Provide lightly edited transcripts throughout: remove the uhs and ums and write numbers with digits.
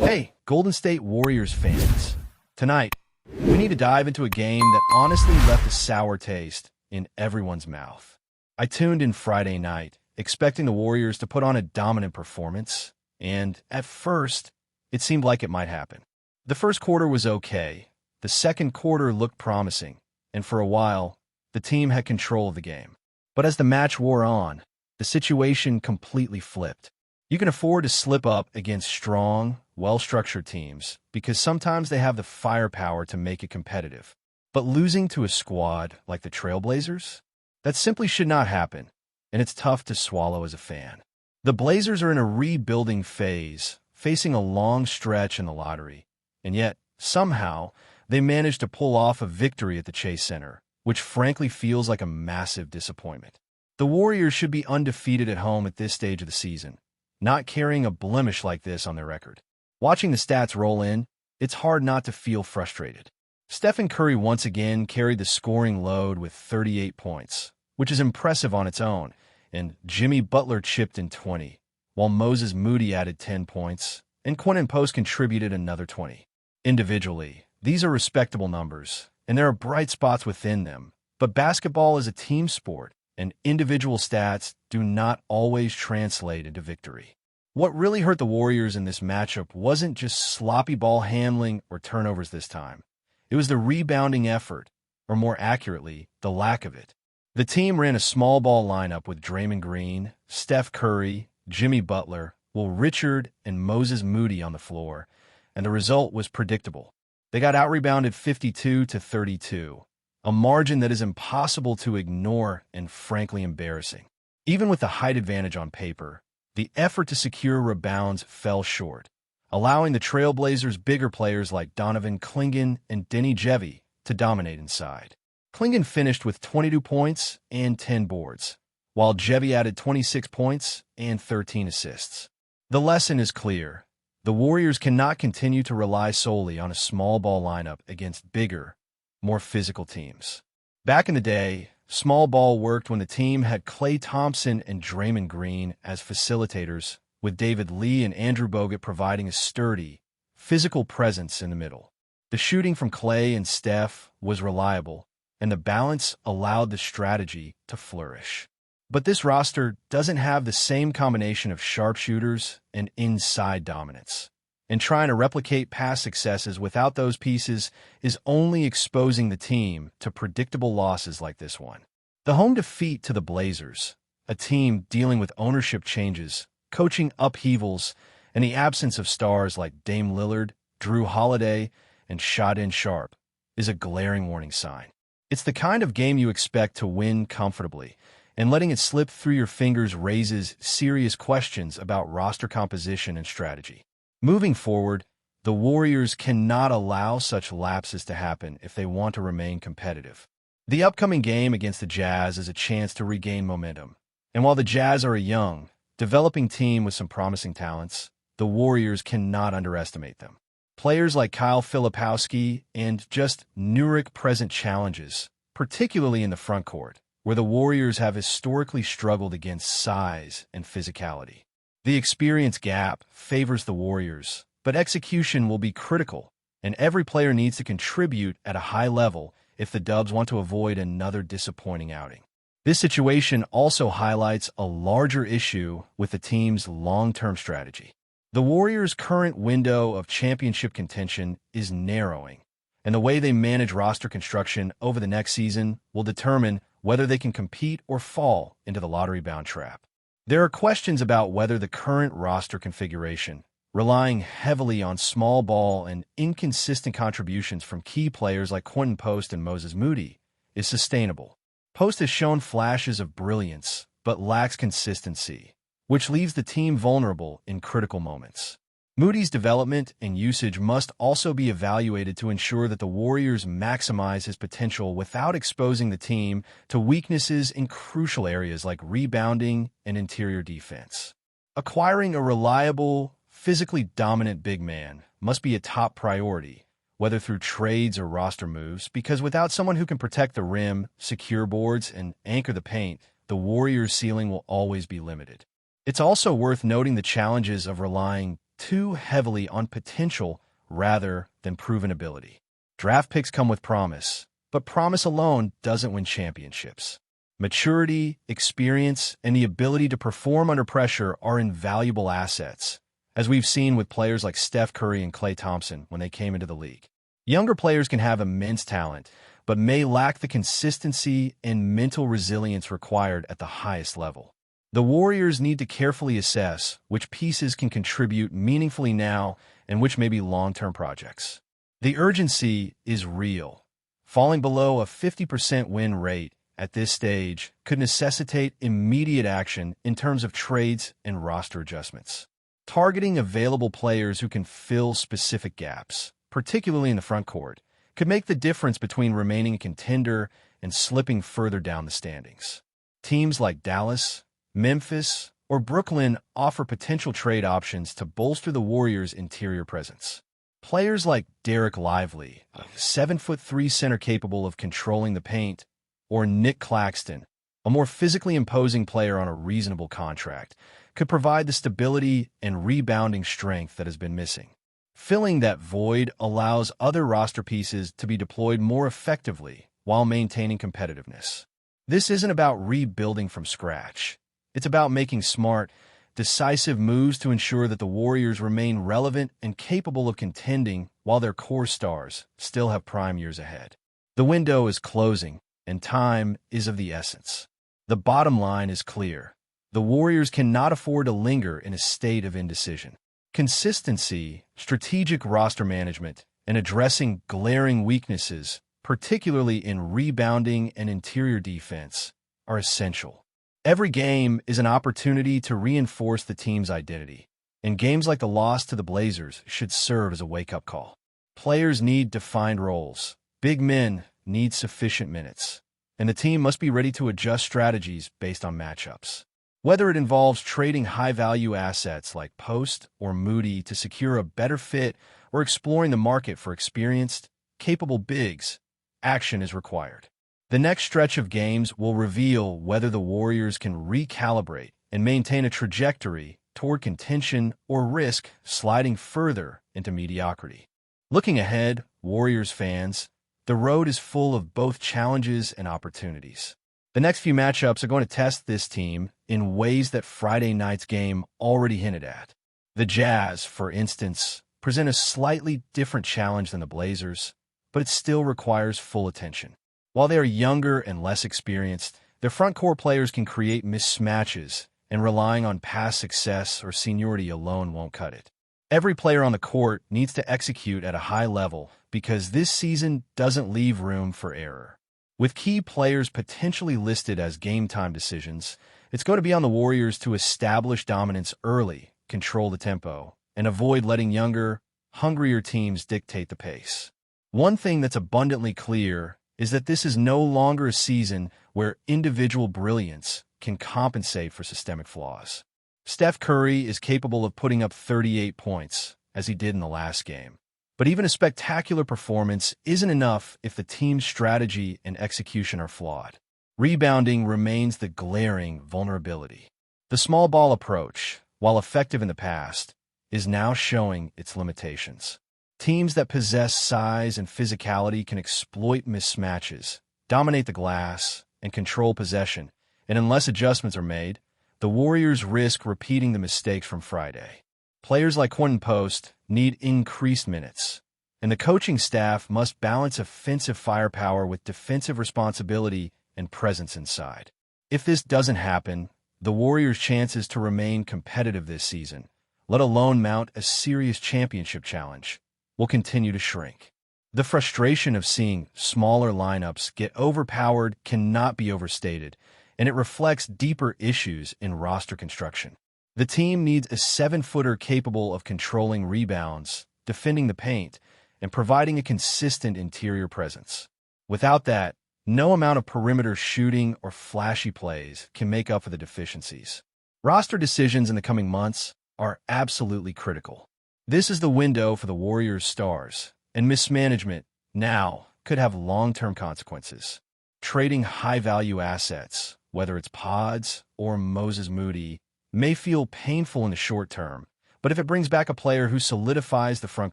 Hey, Golden State Warriors fans. Tonight, we need to dive into a game that honestly left a sour taste in everyone's mouth. I tuned in Friday night, expecting the Warriors to put on a dominant performance, and at first, it seemed like it might happen. The first quarter was okay, the second quarter looked promising, and for a while, the team had control of the game. But as the match wore on, the situation completely flipped. You can afford to slip up against strong, well-structured teams because sometimes they have the firepower to make it competitive. But losing to a squad like the Trailblazers? That simply should not happen, and it's tough to swallow as a fan. The Blazers are in a rebuilding phase, facing a long stretch in the lottery, and yet, somehow, they managed to pull off a victory at the Chase Center, which frankly feels like a massive disappointment. The Warriors should be undefeated at home at this stage of the season, not carrying a blemish like this on their record. Watching the stats roll in, it's hard not to feel frustrated. Stephen Curry once again carried the scoring load with 38 points, which is impressive on its own, and Jimmy Butler chipped in 20, while Moses Moody added 10 points, and Quentin Post contributed another 20. Individually, these are respectable numbers, and there are bright spots within them, but basketball is a team sport, and individual stats do not always translate into victory. What really hurt the Warriors in this matchup wasn't just sloppy ball handling or turnovers this time. It was the rebounding effort, or more accurately, the lack of it. The team ran a small ball lineup with Draymond Green, Steph Curry, Jimmy Butler, Will Richard, and Moses Moody on the floor, and the result was predictable. They got out-rebounded 52-32. A margin that is impossible to ignore and frankly embarrassing. Even with the height advantage on paper, the effort to secure rebounds fell short, allowing the Trailblazers' bigger players like Donovan Clingan and Denny Jevy to dominate inside. Clingan finished with 22 points and 10 boards, while Jevy added 26 points and 13 assists. The lesson is clear. The Warriors cannot continue to rely solely on a small ball lineup against bigger, more physical teams. Back in the day, small ball worked when the team had Klay Thompson and Draymond Green as facilitators, with David Lee and Andrew Bogut providing a sturdy, physical presence in the middle. The shooting from Klay and Steph was reliable, and the balance allowed the strategy to flourish. But this roster doesn't have the same combination of sharpshooters and inside dominance. And trying to replicate past successes without those pieces is only exposing the team to predictable losses like this one. The home defeat to the Blazers, a team dealing with ownership changes, coaching upheavals, and the absence of stars like Dame Lillard, Drew Holiday, and Shaedon Sharpe, is a glaring warning sign. It's the kind of game you expect to win comfortably, and letting it slip through your fingers raises serious questions about roster composition and strategy. Moving forward, the Warriors cannot allow such lapses to happen if they want to remain competitive. The upcoming game against the Jazz is a chance to regain momentum. And while the Jazz are a young, developing team with some promising talents, the Warriors cannot underestimate them. Players like Kyle Filipowski and just Nurkic present challenges, particularly in the front court, where the Warriors have historically struggled against size and physicality. The experience gap favors the Warriors, but execution will be critical, and every player needs to contribute at a high level if the Dubs want to avoid another disappointing outing. This situation also highlights a larger issue with the team's long-term strategy. The Warriors' current window of championship contention is narrowing, and the way they manage roster construction over the next season will determine whether they can compete or fall into the lottery-bound trap. There are questions about whether the current roster configuration, relying heavily on small ball and inconsistent contributions from key players like Quentin Post and Moses Moody, is sustainable. Post has shown flashes of brilliance, but lacks consistency, which leaves the team vulnerable in critical moments. Moody's development and usage must also be evaluated to ensure that the Warriors maximize his potential without exposing the team to weaknesses in crucial areas like rebounding and interior defense. Acquiring a reliable, physically dominant big man must be a top priority, whether through trades or roster moves, because without someone who can protect the rim, secure boards, and anchor the paint, the Warriors' ceiling will always be limited. It's also worth noting the challenges of relying too heavily on potential rather than proven ability. Draft picks come with promise, but promise alone doesn't win championships. Maturity, experience, and the ability to perform under pressure are invaluable assets, as we've seen with players like Steph Curry and Klay Thompson when they came into the league. Younger players can have immense talent, but may lack the consistency and mental resilience required at the highest level. The Warriors need to carefully assess which pieces can contribute meaningfully now and which may be long-term projects. The urgency is real. Falling below a 50% win rate at this stage could necessitate immediate action in terms of trades and roster adjustments. Targeting available players who can fill specific gaps, particularly in the front court, could make the difference between remaining a contender and slipping further down the standings. Teams like Dallas, Memphis, or Brooklyn offer potential trade options to bolster the Warriors' interior presence. Players like Derek Lively, a 7'3" center capable of controlling the paint, or Nick Claxton, a more physically imposing player on a reasonable contract, could provide the stability and rebounding strength that has been missing. Filling that void allows other roster pieces to be deployed more effectively while maintaining competitiveness. This isn't about rebuilding from scratch. It's about making smart, decisive moves to ensure that the Warriors remain relevant and capable of contending while their core stars still have prime years ahead. The window is closing, and time is of the essence. The bottom line is clear. The Warriors cannot afford to linger in a state of indecision. Consistency, strategic roster management, and addressing glaring weaknesses, particularly in rebounding and interior defense, are essential. Every game is an opportunity to reinforce the team's identity, and games like the loss to the Blazers should serve as a wake-up call. Players need defined roles. Big men need sufficient minutes, and the team must be ready to adjust strategies based on matchups. Whether it involves trading high-value assets like Post or Moody to secure a better fit or exploring the market for experienced, capable bigs, action is required. The next stretch of games will reveal whether the Warriors can recalibrate and maintain a trajectory toward contention or risk sliding further into mediocrity. Looking ahead, Warriors fans, the road is full of both challenges and opportunities. The next few matchups are going to test this team in ways that Friday night's game already hinted at. The Jazz, for instance, present a slightly different challenge than the Blazers, but it still requires full attention. While they are younger and less experienced, their front court players can create mismatches, and relying on past success or seniority alone won't cut it. Every player on the court needs to execute at a high level because this season doesn't leave room for error. With key players potentially listed as game-time decisions, it's going to be on the Warriors to establish dominance early, control the tempo, and avoid letting younger, hungrier teams dictate the pace. One thing that's abundantly clear is that this is no longer a season where individual brilliance can compensate for systemic flaws. Steph Curry is capable of putting up 38 points, as he did in the last game. But even a spectacular performance isn't enough if the team's strategy and execution are flawed. Rebounding remains the glaring vulnerability. The small ball approach, while effective in the past, is now showing its limitations. Teams that possess size and physicality can exploit mismatches, dominate the glass, and control possession, and unless adjustments are made, the Warriors risk repeating the mistakes from Friday. Players like Quentin Post need increased minutes, and the coaching staff must balance offensive firepower with defensive responsibility and presence inside. If this doesn't happen, the Warriors' chances to remain competitive this season, let alone mount a serious championship challenge, will continue to shrink. The frustration of seeing smaller lineups get overpowered cannot be overstated, and it reflects deeper issues in roster construction. The team needs a 7-footer capable of controlling rebounds, defending the paint, and providing a consistent interior presence. Without that, no amount of perimeter shooting or flashy plays can make up for the deficiencies. Roster decisions in the coming months are absolutely critical. This is the window for the Warriors' stars, and mismanagement now could have long-term consequences. Trading high-value assets, whether it's Pods or Moses Moody, may feel painful in the short term, But if it brings back a player who solidifies the front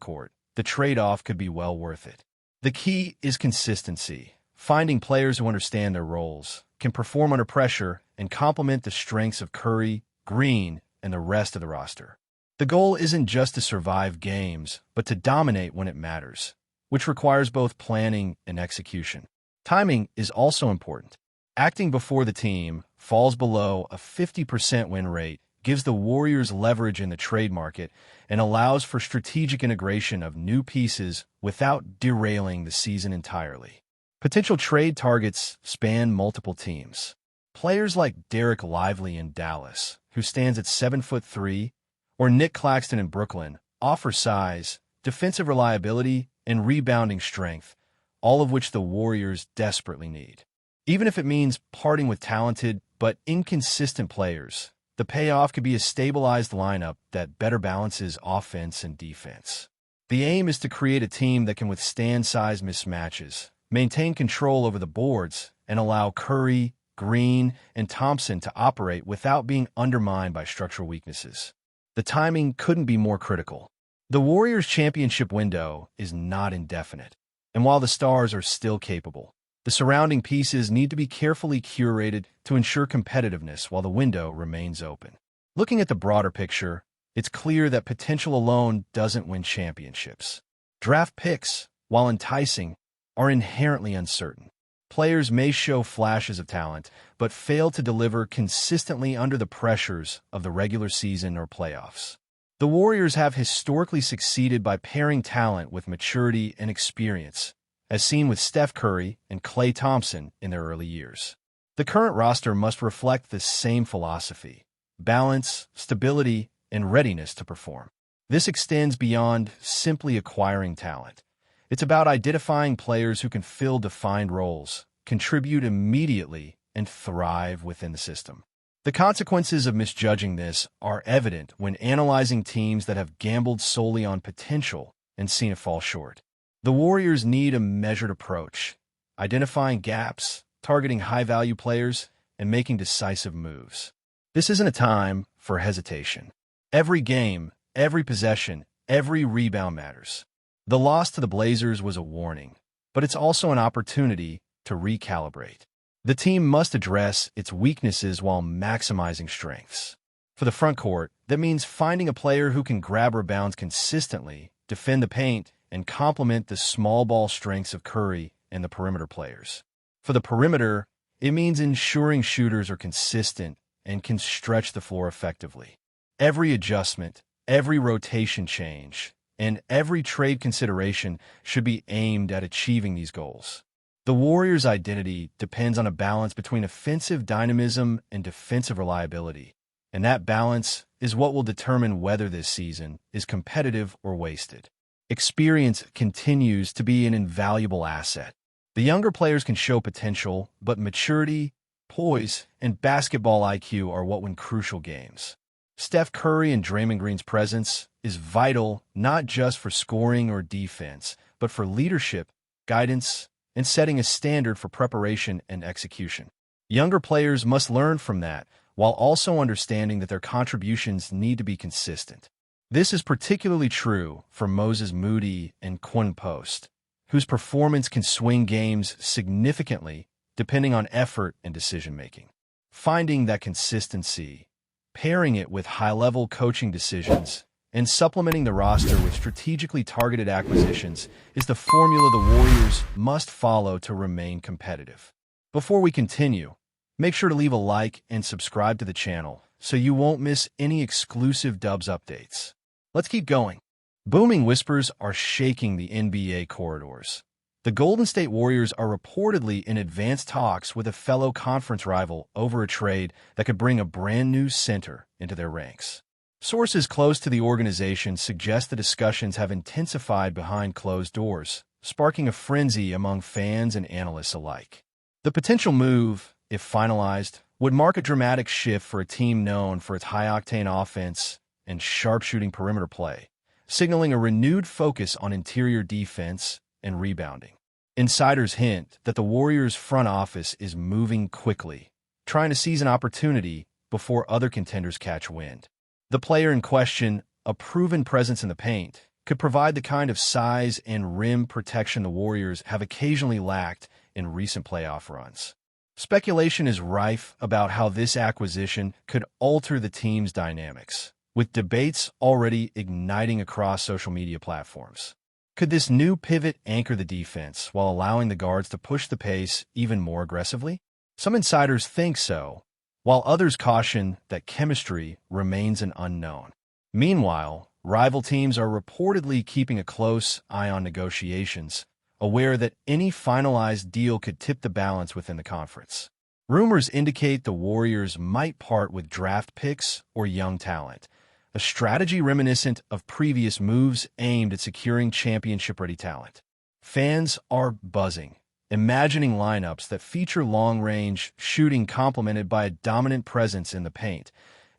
court, the trade-off could be well worth it. The key is consistency, finding players who understand their roles, can perform under pressure, and complement the strengths of Curry, Green, and the rest of the roster. The goal isn't just to survive games, but to dominate when it matters, which requires both planning and execution. Timing is also important. Acting before the team falls below a 50% win rate gives the Warriors leverage in the trade market and allows for strategic integration of new pieces without derailing the season entirely. Potential trade targets span multiple teams. Players like Derek Lively in Dallas, who stands at 7'3", or Nick Claxton in Brooklyn, offer size, defensive reliability, and rebounding strength, all of which the Warriors desperately need. Even if it means parting with talented but inconsistent players, the payoff could be a stabilized lineup that better balances offense and defense. The aim is to create a team that can withstand size mismatches, maintain control over the boards, and allow Curry, Green, and Thompson to operate without being undermined by structural weaknesses. The timing couldn't be more critical. The Warriors' championship window is not indefinite, and while the stars are still capable, the surrounding pieces need to be carefully curated to ensure competitiveness while the window remains open. Looking at the broader picture, it's clear that potential alone doesn't win championships. Draft picks, while enticing, are inherently uncertain. Players may show flashes of talent, but fail to deliver consistently under the pressures of the regular season or playoffs. The Warriors have historically succeeded by pairing talent with maturity and experience, as seen with Steph Curry and Klay Thompson in their early years. The current roster must reflect this same philosophy: balance, stability, and readiness to perform. This extends beyond simply acquiring talent. It's about identifying players who can fill defined roles, contribute immediately, and thrive within the system. The consequences of misjudging this are evident when analyzing teams that have gambled solely on potential and seen it fall short. The Warriors need a measured approach, identifying gaps, targeting high-value players, and making decisive moves. This isn't a time for hesitation. Every game, every possession, every rebound matters. The loss to the Blazers was a warning, but it's also an opportunity to recalibrate. The team must address its weaknesses while maximizing strengths. For the front court, that means finding a player who can grab rebounds consistently, defend the paint, and complement the small ball strengths of Curry and the perimeter players. For the perimeter, it means ensuring shooters are consistent and can stretch the floor effectively. Every adjustment, every rotation change, and every trade consideration should be aimed at achieving these goals. The Warriors' identity depends on a balance between offensive dynamism and defensive reliability, and that balance is what will determine whether this season is competitive or wasted. Experience continues to be an invaluable asset. The younger players can show potential, but maturity, poise, and basketball IQ are what win crucial games. Steph Curry and Draymond Green's presence is vital not just for scoring or defense, but for leadership, guidance, and setting a standard for preparation and execution. Younger players must learn from that, while also understanding that their contributions need to be consistent. This is particularly true for Moses Moody and Quinn Post, whose performance can swing games significantly depending on effort and decision-making. Finding that consistency, pairing it with high-level coaching decisions, and supplementing the roster with strategically targeted acquisitions is the formula the Warriors must follow to remain competitive. Before we continue, make sure to leave a like and subscribe to the channel so you won't miss any exclusive Dubs updates. Let's keep going. Booming whispers are shaking the NBA corridors. The Golden State Warriors are reportedly in advanced talks with a fellow conference rival over a trade that could bring a brand new center into their ranks. Sources close to the organization suggest the discussions have intensified behind closed doors, sparking a frenzy among fans and analysts alike. The potential move, if finalized, would mark a dramatic shift for a team known for its high-octane offense and sharpshooting perimeter play, signaling a renewed focus on interior defense and rebounding. Insiders hint that the Warriors' front office is moving quickly, trying to seize an opportunity before other contenders catch wind. The player in question a proven presence in the paint, could provide the kind of size and rim protection the Warriors have occasionally lacked in recent playoff runs. Speculation is rife about how this acquisition could alter the team's dynamics, with debates already igniting across social media platforms. Could this new pivot anchor the defense while allowing the guards to push the pace even more aggressively? Some insiders think so, while others caution that chemistry remains an unknown. Meanwhile, rival teams are reportedly keeping a close eye on negotiations, aware that any finalized deal could tip the balance within the conference. Rumors indicate the Warriors might part with draft picks or young talent, a strategy reminiscent of previous moves aimed at securing championship-ready talent. Fans are buzzing, imagining lineups that feature long-range shooting complemented by a dominant presence in the paint,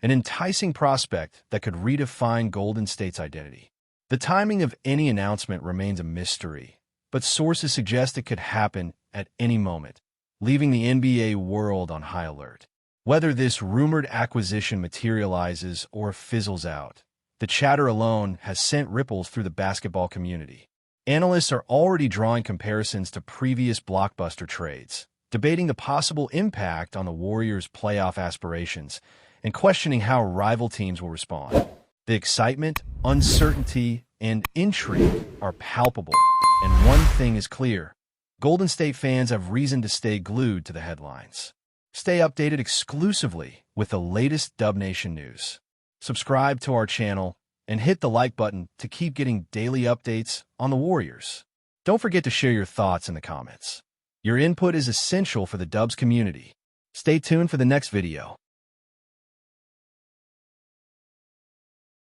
an enticing prospect that could redefine Golden State's identity. The timing of any announcement remains a mystery, but sources suggest it could happen at any moment, leaving the NBA world on high alert. Whether this rumored acquisition materializes or fizzles out, the chatter alone has sent ripples through the basketball community. Analysts are already drawing comparisons to previous blockbuster trades, debating the possible impact on the Warriors' playoff aspirations and questioning how rival teams will respond. The excitement, uncertainty, and intrigue are palpable, and one thing is clear: Golden State fans have reason to stay glued to the headlines. Stay updated exclusively with the latest Dub Nation news. Subscribe to our channel and hit the like button to keep getting daily updates on the Warriors. Don't forget to share your thoughts in the comments. Your input is essential for the Dubs community. Stay tuned for the next video.